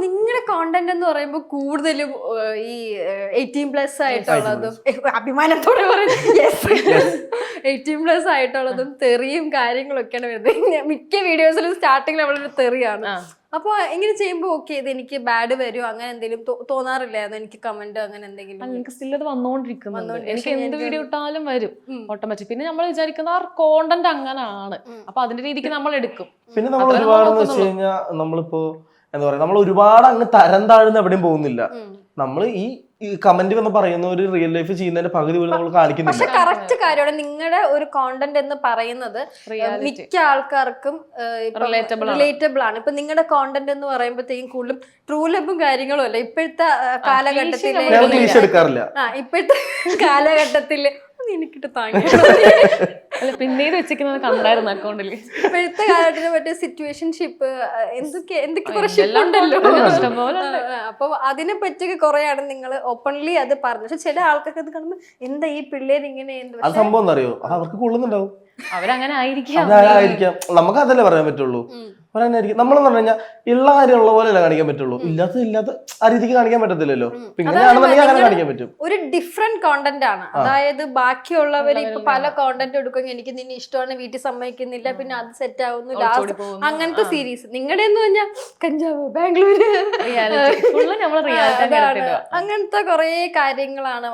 നിങ്ങളുടെ കോണ്ടന്റ് എന്ന് പറയുമ്പോൾ കൂടുതലും ഈ 18+ ആയിട്ടുള്ളതും അഭിമാനത്തോടെ പറയുന്നത് 18+ ആയിട്ടുള്ളതും തെറിയും കാര്യങ്ങളൊക്കെയാണ് വരുന്നത്. മിക്ക വീഡിയോസിലും സ്റ്റാർട്ടിങ്ങിൽ നമ്മളൊരു തെറിയാണ്. അപ്പൊ ഇങ്ങനെ ചെയ്യുമ്പോ ഓക്കെ ഇത് എനിക്ക് ബാഡ് വരുമോ അങ്ങനെ എന്തെങ്കിലും തോന്നാറില്ലായിരുന്നു? എനിക്ക് കമന്റ് അങ്ങനെ എന്തെങ്കിലും? എനിക്ക് സ്റ്റിൽ അത് വന്നോണ്ടിരിക്കുന്നുണ്ട്. എനിക്ക് എന്ത് വീഡിയോ ഇട്ടാലും വരും ഓട്ടോമാറ്റിക്. പിന്നെ നമ്മൾ വിചാരിക്കുന്ന ആ കോണ്ടന്റ് അങ്ങനെയാണ്, അപ്പൊ അതിന്റെ രീതിക്ക് നമ്മൾ എടുക്കും. പിന്നെ നമ്മൾ ഒരുപാടെന്ന് വെച്ച് കഴിഞ്ഞാൽ നമ്മളിപ്പോ എന്താ പറയാ, നമ്മൾ ഒരുപാട് അങ്ങ് തരം താഴ്ന്ന് എവിടെയും പോകുന്നില്ല. നമ്മൾ ഈ കമന്റ് എന്ന് പറയുന്ന ഒരു റിയൽ ലൈഫ് ചെയ്യുന്നതിന്റെ പകുതി പോലും നമ്മൾ കാണിക്കുന്നില്ല. പക്ഷെ കറക്റ്റ് കാര്യമാണ്, നിങ്ങളുടെ ഒരു കോണ്ടന്റ് എന്ന് പറയുന്നത് മിക്ക ആൾക്കാർക്കും റിലേറ്റബിൾ ആണ്. ഇപ്പൊ നിങ്ങളുടെ കോണ്ടന്റ് എന്ന് പറയുമ്പോഴത്തേക്കും കൂടുതലും ട്രൂ ലബും കാര്യങ്ങളും അല്ല ഇപ്പോഴത്തെ കാലഘട്ടത്തില്. ഇപ്പോഴത്തെ കാലഘട്ടത്തില് എനിക്കിട്ട് താങ്ങി പിന്നീട് വെച്ചിരിക്കുന്നത് കണ്ടായിരുന്നു അക്കൗണ്ടിൽ. ഇപ്പോഴത്തെ കാലഘട്ടത്തിൽ മറ്റേ സിറ്റുവേഷൻഷിപ്പ് എന്തൊക്കെ പ്രശ്നമുണ്ടല്ലോ. അപ്പൊ അതിനെ പറ്റിയൊക്കെ കുറെയാണ് നിങ്ങൾ ഓപ്പൺലി അത് പറഞ്ഞു. പക്ഷെ ചില ആൾക്കാർക്ക് അത് കാണുമ്പോൾ എന്താ ഈ പിള്ളേർ ഇങ്ങനെ സംഭവം അറിയോ, അവർക്ക് കൊള്ളുന്നുണ്ടാവും, അവരങ്ങനെ ആയിരിക്കാം. നമുക്ക് അതല്ലേ പറയാൻ പറ്റുള്ളൂ. അവരങ്ങനായിരിക്കും. നമ്മളെന്ന് പറഞ്ഞു കഴിഞ്ഞാൽ ഉള്ള കാര്യം ഉള്ള പോലെ അല്ല കാണിക്കാൻ പറ്റുള്ളൂ, ഇല്ലാത്ത ആ രീതിക്ക് കാണിക്കാൻ പറ്റത്തില്ലല്ലോ. അങ്ങനെ കാണിക്കാൻ പറ്റും. ഒരു ഡിഫറെന്റ് കോണ്ടന്റ് ആണ്. അതായത് ബാക്കിയുള്ളവർ ഇപ്പൊ പല കോണ്ടന്റ് എടുക്കും, എനിക്ക് നിന്നെ ഇഷ്ടമാണ്, വീട്ടിൽ സമ്മതിക്കുന്നില്ല, പിന്നെ അത് സെറ്റ് ആവുന്നു, ലാസ്റ്റ് അങ്ങനത്തെ സീരീസ്. നിങ്ങളുടെ എന്ന് പറഞ്ഞാൽ കഞ്ചാവ്, ബാംഗ്ലൂര്, അങ്ങനത്തെ കുറെ കാര്യങ്ങളാണ്